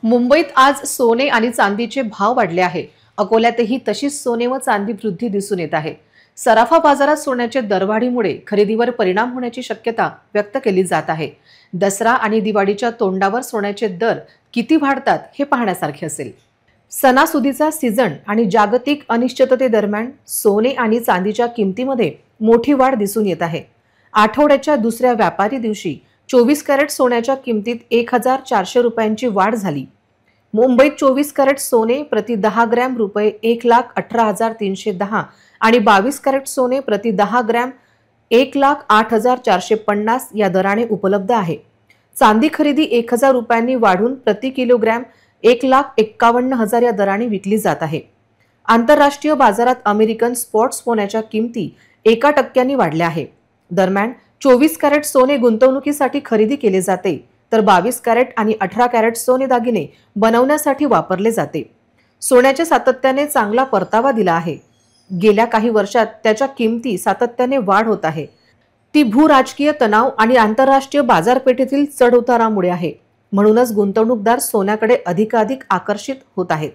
मुंबईत आज सोने आणि चांदीचे भाव वाढले आहे। अकोल्यातही तशीच सोने व चांदी वृद्धी दिसून येत आहे। सराफा बाजारात सोन्याच्या दरवाढीमुळे खरेदीवर परिणाम होण्याची शक्यता व्यक्त केली जात आहे। दसरा आणि दिवाळीच्या तोंडावर सोन्याचे दर किती वाढतात हे पाहण्यासारखे असेल। सणासुदीचा सीझन आणि जागतिक अनिश्चिततेदरम्यान सोने आणि चांदीच्या किमतीमध्ये मोठी वाढ दिसून येत आहे। आठवड्याच्या दुसऱ्या व्यापारी दिवशी 24 कॅरेट सोन्याच्या किमतीत 1400 रुपयांची वाढ झाली। मुंबईत 24 कॅरेट सोने प्रति 10 ग्रॅम रुपये 1,18,310 आणि 22 कॅरेट सोने प्रति 10 ग्रॅम 1,08,450 या दराने उपलब्ध आहे। चांदी खरेदी 1000 रुपयांनी वाढून प्रति किलोग्रॅम 1,51,000 या दराने विकली जात आहे। आंतरराष्ट्रीय बाजारात अमेरिकन स्पॉट सोन्याच्या किमती 1% वाढल्या आहे। दरम्यान 24 कॅरेट सोने गुंतवणुकीसाठी खरेदी केले जाते, तर 22 कॅरेट आणि 18 कॅरेट सोने दागिने बनवण्यासाठी वापरले जाते। सोन्याच्या सातत्याने चांगला परतावा दिला आहे। गेल्या काही वर्षात त्याच्या किमती सातत्याने वाढ होत आहे। ती भूराजकीय तणाव आणि आंतरराष्ट्रीय बाजारपेठेतील चढउतारामुळे आहे। म्हणूनच गुंतवणूकदार सोन्याकडे अधिकाधिक आकर्षित होत आहेत।